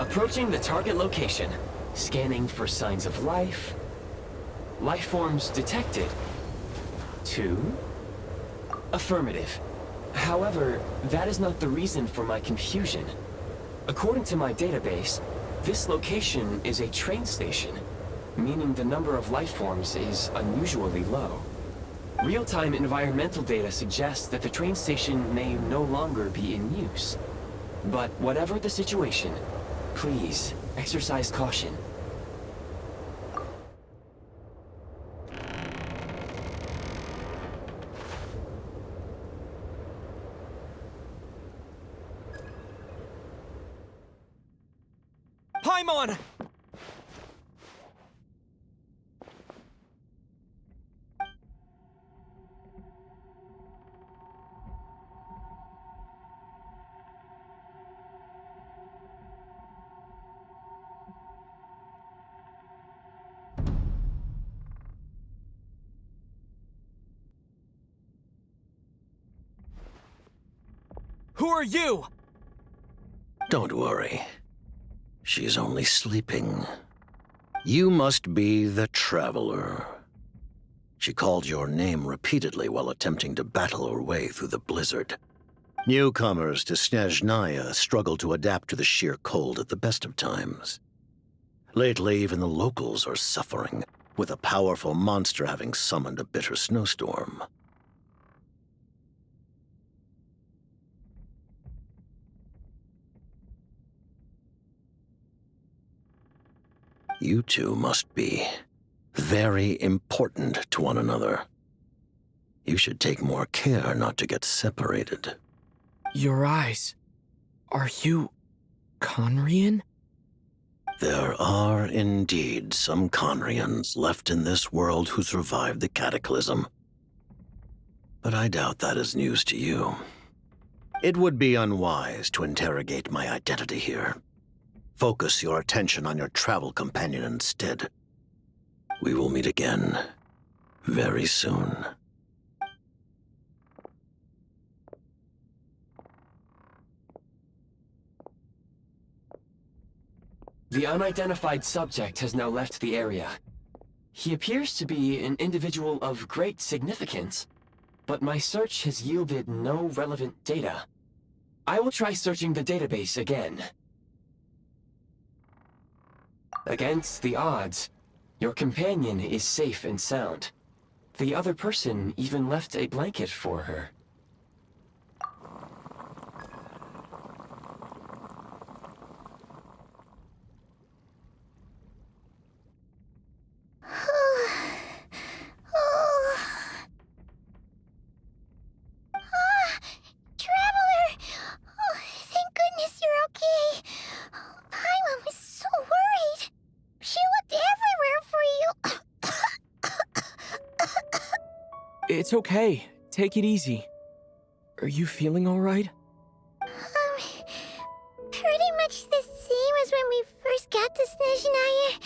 Approaching the target location. Scanning for signs of life. Life forms detected. 2. Affirmative. However, that is not the reason for my confusion. According to my database, this location is a train station, meaning the number of life forms is unusually low. Real-time environmental data suggests that the train station may no longer be in use. But whatever the situation, please exercise caution. Paimon! Who are you? Don't worry. She's only sleeping. You must be the Traveler. She called your name repeatedly while attempting to battle her way through the blizzard. Newcomers to Snezhnaya struggle to adapt to the sheer cold at the best of times. Lately, even the locals are suffering, with a powerful monster having summoned a bitter snowstorm. You two must be very important to one another. You should take more care not to get separated. Your eyes. Are you Conrian? There are indeed some Conrians left in this world who survived the cataclysm. But I doubt that is news to you. It would be unwise to interrogate my identity here. Focus your attention on your travel companion instead. We will meet again very soon. The unidentified subject has now left the area. He appears to be an individual of great significance, but my search has yielded no relevant data. I will try searching the database again. Against the odds, your companion is safe and sound. The other person even left a blanket for her. It's okay. Take it easy. Are you feeling all right? Pretty much the same as when we first got to Snezhnaya.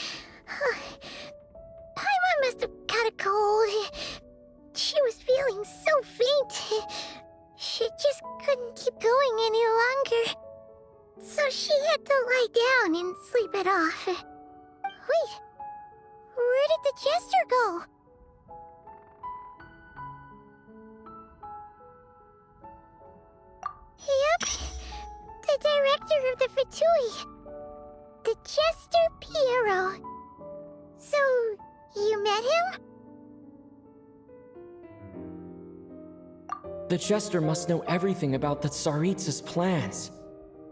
Paimon must have caught a cold. She was feeling so faint. She just couldn't keep going any longer. So she had to lie down and sleep it off. Wait, where did the jester go? Yep, the director of the Fatui. The jester Pierro. So, you met him? The jester must know everything about the Tsaritsa's plans.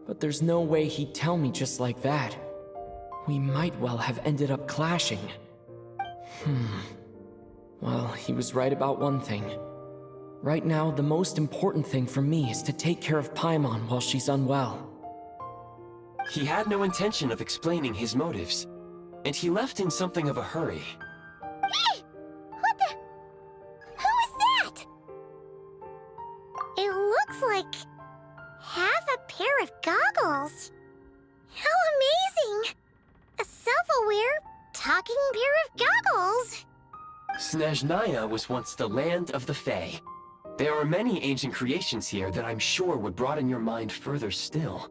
But there's no way he'd tell me just like that. We might well have ended up clashing. Well, he was right about one thing. Right now, the most important thing for me is to take care of Paimon while she's unwell. He had no intention of explaining his motives, and he left in something of a hurry. Hey! What the... Who is that? It looks like... half a pair of goggles. How amazing! A self-aware, talking pair of goggles. Snezhnaya was once the land of the Fae. There are many ancient creations here that I'm sure would broaden your mind further still.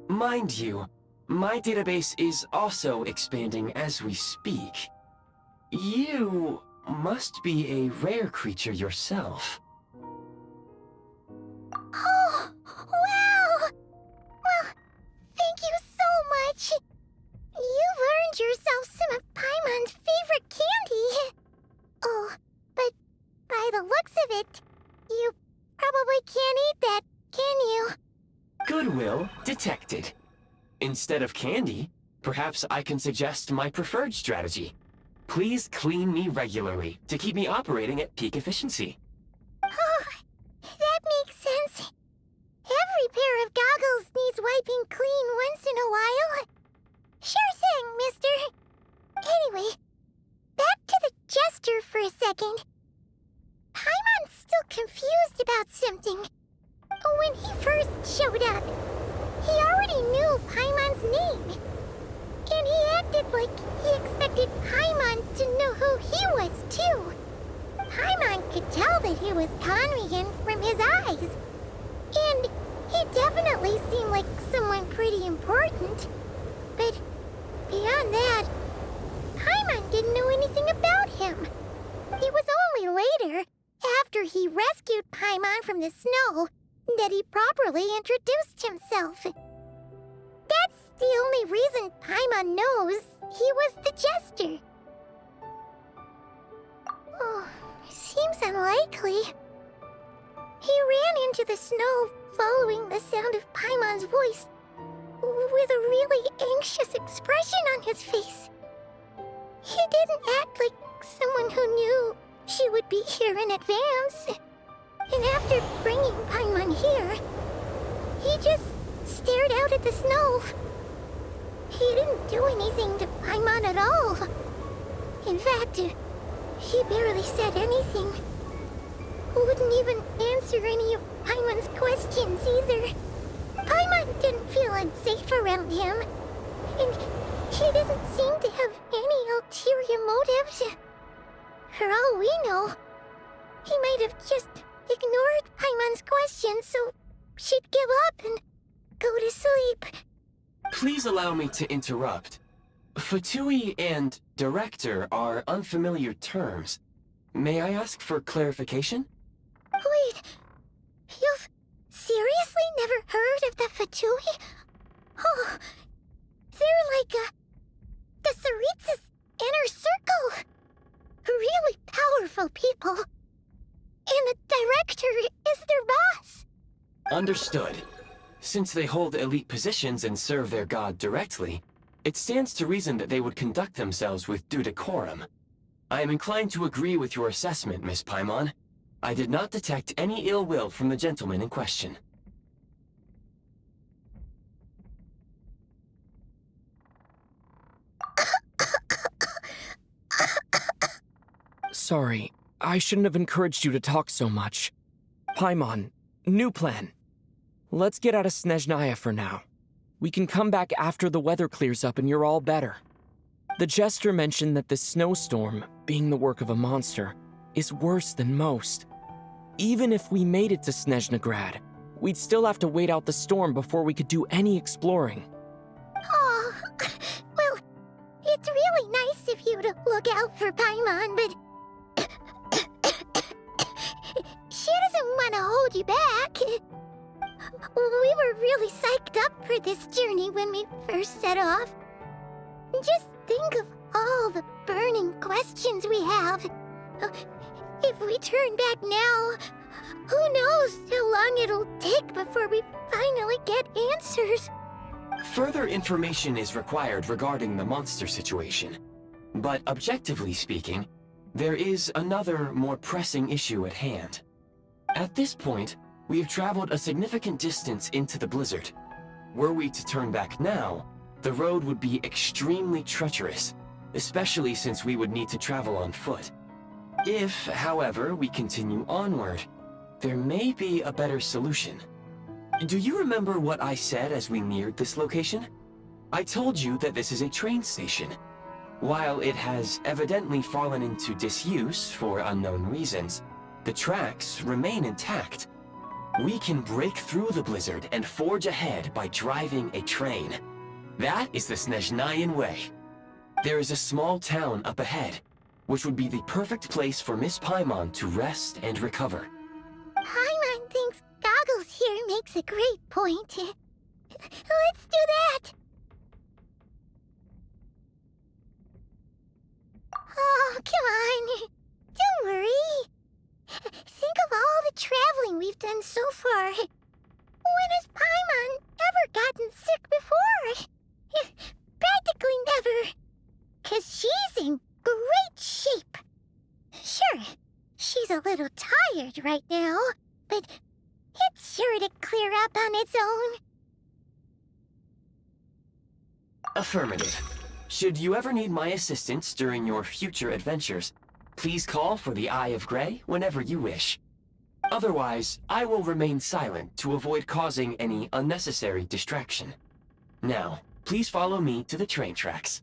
Mind you, My database is also expanding as we speak. You must be a rare creature yourself. Oh, wow! Well, thank you so much. You've earned yourself some of Paimon's favorite candy. Oh, but by the looks of it, you probably can't eat that, can you? Goodwill detected. Instead of candy, perhaps I can suggest my preferred strategy. Please clean me regularly to keep me operating at peak efficiency. Oh, that makes sense. Every pair of goggles needs wiping clean once in a while. Sure thing, mister. Anyway, back to the jester for a second. Paimon's still confused about something. When he first showed up, he already knew Paimon's name. And he acted like he expected Paimon to know who he was, too. Paimon could tell that he was Conrian from his eyes. And he definitely seemed like someone pretty important. But beyond that, Paimon didn't know anything about him. It was only later, after he rescued Paimon from the snow, that he properly introduced himself. That's the only reason Paimon knows he was the jester. Oh, seems unlikely. He ran into the snow following the sound of Paimon's voice, with a really anxious expression on his face. He didn't act like someone who knew she would be here in advance. And after bringing Paimon here, he just stared out at the snow. He didn't do anything to Paimon at all. In fact, he barely said anything. Wouldn't even answer any of Paimon's questions either. Paimon didn't feel unsafe around him, and he didn't seem to have any ulterior motives. For all we know, he might have just ignored Paimon's questions so she'd give up and go to sleep. Please allow me to interrupt. Fatui and director are unfamiliar terms. May I ask for clarification? Wait, you've seriously never heard of the Fatui? Oh, they're like the Tsaritsa's inner circle. Really powerful people. And the director is their boss. Understood. Since they hold elite positions and serve their god directly, it stands to reason that they would conduct themselves with due decorum. I am inclined to agree with your assessment, Miss Paimon. I did not detect any ill will from the gentleman in question. Sorry, I shouldn't have encouraged you to talk so much. Paimon, new plan. Let's get out of Snezhnaya for now. We can come back after the weather clears up and you're all better. The jester mentioned that this snowstorm, being the work of a monster, is worse than most. Even if we made it to Snezhnegrad, we'd still have to wait out the storm before we could do any exploring. Oh, well, it's really nice of you to look out for Paimon, but she doesn't want to hold you back. We were really psyched up for this journey when we first set off. Just think of all the burning questions we have. If we turn back now, who knows how long it'll take before we finally get answers. Further information is required regarding the monster situation. But objectively speaking, there is another, more pressing issue at hand. At this point, we have traveled a significant distance into the blizzard. Were we to turn back now, the road would be extremely treacherous, especially since we would need to travel on foot. If, however, we continue onward, there may be a better solution. Do you remember what I said as we neared this location? I told you that this is a train station. While it has evidently fallen into disuse for unknown reasons, the tracks remain intact. We can break through the blizzard and forge ahead by driving a train. That is the Snezhnayan way. There is a small town up ahead, which would be the perfect place for Miss Paimon to rest and recover. Paimon thinks Goggles here makes a great point. Let's do that! Oh, come on. Don't worry. Think of all the traveling we've done so far. When has Paimon ever gotten sick before? Practically never. 'Cause she's in great shape. Sure, she's a little tired right now, but it's sure to clear up on its own. Affirmative. Should you ever need my assistance during your future adventures, please call for the Eye of Grey whenever you wish. Otherwise, I will remain silent to avoid causing any unnecessary distraction. Now, please follow me to the train tracks.